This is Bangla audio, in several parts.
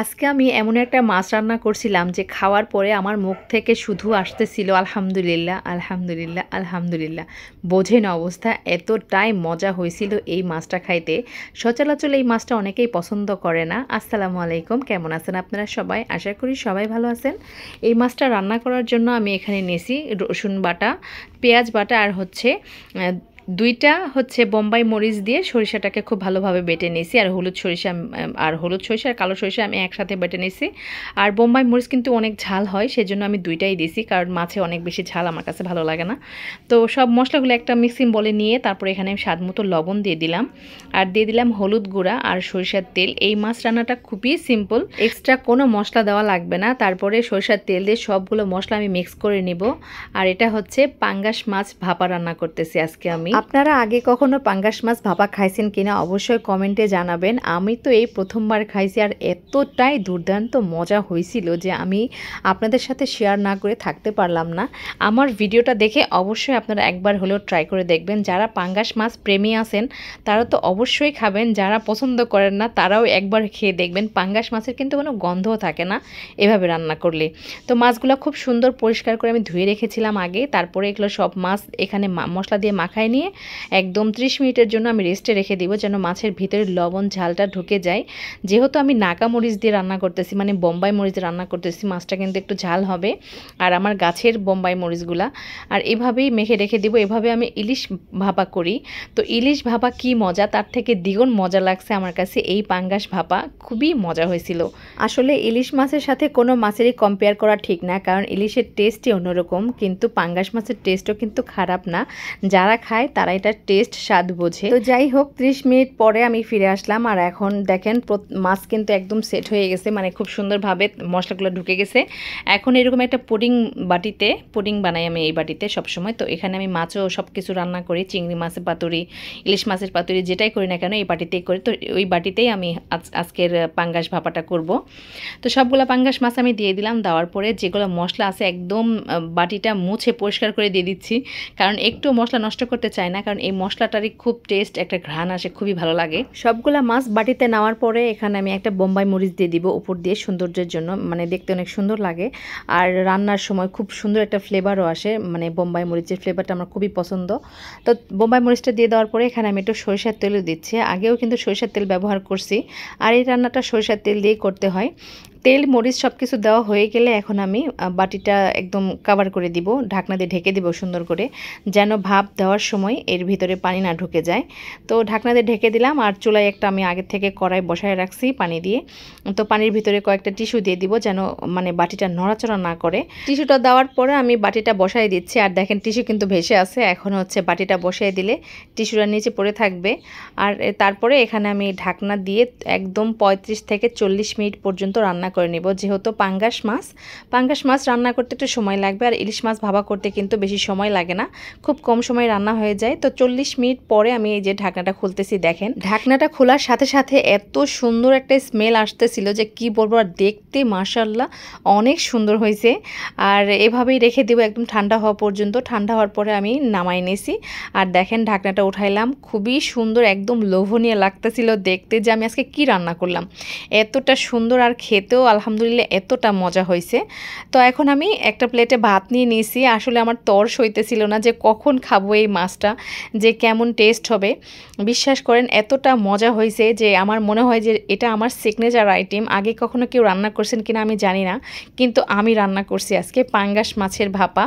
আজকে আমি এমন একটা মাছ রান্না করছিলাম যে খাওয়ার পরে আমার মুখ থেকে শুধু আসতেছিল আলহামদুলিল্লাহ আলহামদুলিল্লাহ আলহামদুলিল্লাহ। বোঝেন অবস্থা, এতটাই মজা হয়েছিল এই মাছটা খাইতে। সচরাচর এই মাছটা অনেকেই পছন্দ করে না। আসসালামু আলাইকুম, কেমন আছেন আপনারা সবাই? আশা করি সবাই ভালো আছেন। এই মাছটা রান্না করার জন্য আমি এখানে নিয়েছি রসুন বাটা, পেঁয়াজ বাটা আর দুইটা বোম্বাই মরিচ দিয়ে সরিষাটাকে খুব ভালোভাবে বেটে নিয়েছি। আর হলুদ সরিষা আর কালো সরিষা আমি একসাথে বেটে নিয়েছি। আর বোম্বাই মরিচ কিন্তু অনেক ঝাল হয়, সেজন্য আমি দুইটাই দিয়েছি, কারণ মাছে অনেক বেশি ঝাল আমার কাছে ভালো লাগে না। তো সব মশলাগুলো একটা মিক্সিং বলে নিয়ে তারপরে এখানে আমি স্বাদ মতো লবণ দিয়ে দিলাম, আর দিয়ে দিলাম হলুদ গুঁড়া আর সরিষার তেল। এই মাছ রান্নাটা খুবই সিম্পল, এক্সট্রা কোনো মশলা দেওয়া লাগবে না। তারপরে সরিষার তেল দিয়ে সবগুলো মশলা আমি মিক্স করে নিব। আর এটা হচ্ছে পাঙ্গাস মাছ ভাপা রান্না করতেছি আজকে আমি। আপনারা আগে কখনো পাঙ্গাস মাছ ভাপা খাইছেন কিনা অবশ্যই কমেন্টে জানাবেন। আমি তো এই প্রথমবার খাইছি, আর এতটাই দুর্দান্ত মজা হয়েছিল যে আমি আপনাদের সাথে শেয়ার না করে থাকতে পারলাম না। আমার ভিডিওটা দেখে অবশ্যই আপনারা একবার হলেও ট্রাই করে দেখবেন। যারা পাঙ্গাস মাছ প্রেমী আছেন তারা তো অবশ্যই খাবেন, যারা পছন্দ করেন না তারাও একবার খেয়ে দেখবেন। পাঙ্গাস মাছের কিন্তু কোনো গন্ধও থাকে না এভাবে রান্না করলে। তো মাছগুলো খুব সুন্দর পরিষ্কার করে আমি ধুয়ে রেখেছিলাম আগে। তারপরে এগুলো সব মাছ এখানে মশলা দিয়ে মাখায় নিয়ে একদম 30 মিনিটের জন্য আমি রেস্টে রেখে দিব, যেন মাছের ভিতরে লবণ ঝালটা ঢুকে যায়। যেহেতু আমি নাকা মরিচ দিয়ে রান্না করতেছি, মানে বোম্বাই মরিচ দিয়ে রান্না করতেছি, মাছটা কিন্তু একটু ঝাল হবে। আর আমার গাছের বোম্বাই মরিচগুলা, আর এভাবেই মেখে রেখে দিব। এভাবে আমি ইলিশ ভাপা করি। তো ইলিশ ভাপা কি মজা, তার থেকে দ্বিগুণ মজা লাগছে আমার কাছে এই পাঙ্গাস ভাপা, খুবই মজা হয়েছিল। আসলে ইলিশ মাছের সাথে কোনো মাছেরই কম্পেয়ার করা ঠিক না, কারণ ইলিশের টেস্টই অন্যরকম, কিন্তু পাঙ্গাস মাছের টেস্টও কিন্তু খারাপ না। যারা খায় তারা এটা টেস্ট স্বাদ বোঝে। তো যাই হোক, 30 মিনিট পরে আমি ফিরে আসলাম, আর এখন দেখেন মাছ কিন্তু একদম সেট হয়ে গেছে, মানে খুব সুন্দরভাবে মশলাগুলো ঢুকে গেছে। এখন এরকম একটা পুডিং বানাই আমি এই বাটিতে সবসময়। তো এখানে আমি মাছও সব কিছু রান্না করি, চিংড়ি মাছের পাতুরি, ইলিশ মাছের পাতুরি, যেটাই করি না কেন এই বাটিতেই করি। তো ওই বাটিতেই আমি আজকের পাঙ্গাস ভাপাটা করব। তো সবগুলো পাঙ্গাস মাছ আমি দিয়ে দিলাম। দেওয়ার পরে যেগুলো মশলা আছে একদম বাটিটা মুছে পরিষ্কার করে দিয়ে দিচ্ছি, কারণ একটু মশলা নষ্ট করতে চাই না, কারণ এই মশলাটারই খুব টেস্ট, একটা ঘ্রাণ আসে, খুবই ভালো লাগে। সবগুলা মাছ বাটিতে নেওয়ার পরে এখানে আমি একটা বোম্বাই মরিচ দিয়ে দিব উপর দিয়ে, সৌন্দর্যের জন্য, মানে দেখতে অনেক সুন্দর লাগে। আর রান্নার সময় খুব সুন্দর একটা ফ্লেভারও আসে, মানে বোম্বাই মরিচের ফ্লেভারটা আমার খুবই পছন্দ। তো বোম্বাই মরিচটা দিয়ে দেওয়ার পরে এখানে আমি একটু সরিষার তেলও দিচ্ছি। আগেও কিন্তু সরিষার তেল ব্যবহার করছি, আর এই রান্নাটা সরিষার তেল দিয়েই করতে হয়। তেল মরিচ সব কিছু দেওয়া হয়ে গেলে এখন আমি বাটিটা একদম কভার করে দিব, ঢাকনা দিয়ে ঢেকে দিব সুন্দর করে, যেন ভাপ দেওয়ার সময় এর ভিতরে পানি না ঢুকে যায়। তো ঢাকনা দিয়ে ঢেকে দিলাম, আর চুলায় একটা আমি আগে থেকে কড়াই বসায় রাখছি পানি দিয়ে। তো পানির ভিতরে কয়েকটা টিস্যু দিয়ে দিব, যেন মানে বাটিটা নড়াচড়া না করে। টিস্যুটা দেওয়ার পরে আমি বাটিটা বসাই দিচ্ছি, আর দেখেন টিস্যু কিন্তু ভেসে আছে। এখন বাটিটা বসাই দিলে টিস্যুটা নিচে পড়ে থাকবে। আর তারপরে এখানে আমি ঢাকনা দিয়ে একদম 35 থেকে 40 মিনিট পর্যন্ত রান্না করে নেব। যেহেতু পাঙ্গাস মাছ রান্না করতে একটু সময় লাগবে, আর ইলিশ মাছ ভাপা করতে কিন্তু বেশি সময় লাগে না, খুব কম সময় রান্না হয়ে যায়। তো 40 মিনিট পরে আমি এই যে ঢাকনাটা খুলতেছি, দেখেন ঢাকনাটা খোলার সাথে সাথে এত সুন্দর একটা স্মেল আসতেছিল যে কি বলবো। আর দেখতে মাশাআল্লাহ অনেক সুন্দর হয়েছে। আর এভাবেই রেখে দেবো একদম ঠান্ডা হওয়া পর্যন্ত। ঠান্ডা হওয়ার পরে আমি নামাই নিয়েছি, আর দেখেন ঢাকনাটা উঠাইলাম। খুবই সুন্দর, একদম লোভনীয় লাগতেছিল দেখতে যে আমি আজকে কি রান্না করলাম, এতটা সুন্দর, আর খেতেও আলহামদুলিল্লাহ এতটা মজা হয়েছে। তো এখন আমি একটা প্লেটে ভাত নিয়ে নিয়েছি। আসলে আমার তর্স হইতেছিল না যে কখন খাবো এই মাছটা, যে কেমন টেস্ট হবে। বিশ্বাস করেন এতটা মজা হয়েছে যে আমার মনে হয় যে এটা আমার সিগনেচার আইটেম। আগে কখনো কেউ রান্না করছেন কিনা আমি জানি না, কিন্তু আমি রান্না করছি আজকে পাঙ্গাস মাছের ভাপা।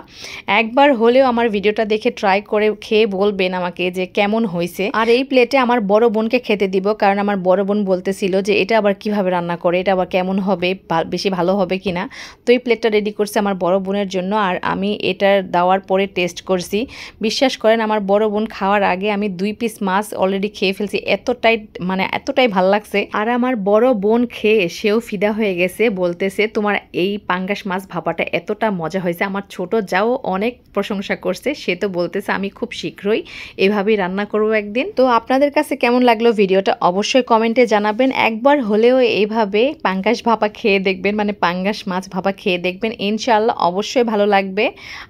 একবার হলেও আমার ভিডিওটা দেখে ট্রাই করে খেয়ে বলবেন আমাকে যে কেমন হয়েছে। আর এই প্লেটে আমার বড় বোনকে খেতে দিব, কারণ আমার বড় বোন বলতেছিল যে এটা আবার কিভাবে রান্না করে, এটা আবার কেমন হবে, বেশি ভালো হবে কিনা। তো এই প্লেটটা রেডি করছে আমার বড় বোনের জন্য, আর আমি এটা দেওয়ার পরে টেস্ট করছি। বিশ্বাস করেন আমার বড় বোন খাওয়ার আগে আমি 2 পিস মাছ অলরেডি খেয়ে ফেলছি, এতটাই ভালো লাগছে। আর আমার বড় বোন খেয়ে সেও ফিদা হয়ে গেছে, বলতেছে তোমার এই পাঙ্গাস মাছ ভাপাটা এতটা মজা হয়েছে। আমার ছোট যাও অনেক প্রশংসা করছে, সে তো বলতেছে আমি খুব শীঘ্রই এভাবেই রান্না করব একদিন। তো আপনাদের কাছে কেমন লাগলো ভিডিওটা অবশ্যই কমেন্টে জানাবেন। একবার হলেও এইভাবে পাঙ্গাস ভাপা খেয়ে দেখবেন, মানে পাঙ্গাস মাছ ভাপা খেয়ে দেখবেন, ইনশাআল্লাহ অবশ্যই ভালো লাগবে।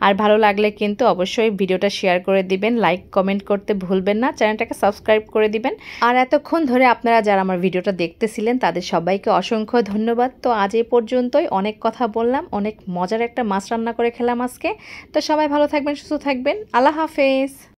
আর ভালো লাগলে কিন্তু অবশ্যই ভিডিওটা শেয়ার করে দিবেন, লাইক কমেন্ট করতে ভুলবেন না, চ্যানেলটাকে সাবস্ক্রাইব করে দিবেন। আর এতক্ষণ ধরে আপনারা যারা আমার ভিডিওটা দেখতেছিলেন তাদের সবাইকে অসংখ্য ধন্যবাদ। তো আজ এই পর্যন্তই, অনেক কথা বললাম, অনেক মজার একটা মাছ রান্না করে খেলাম আজকে। তো সবাই ভালো থাকবেন, সুস্থ থাকবেন, আল্লাহ হাফেজ।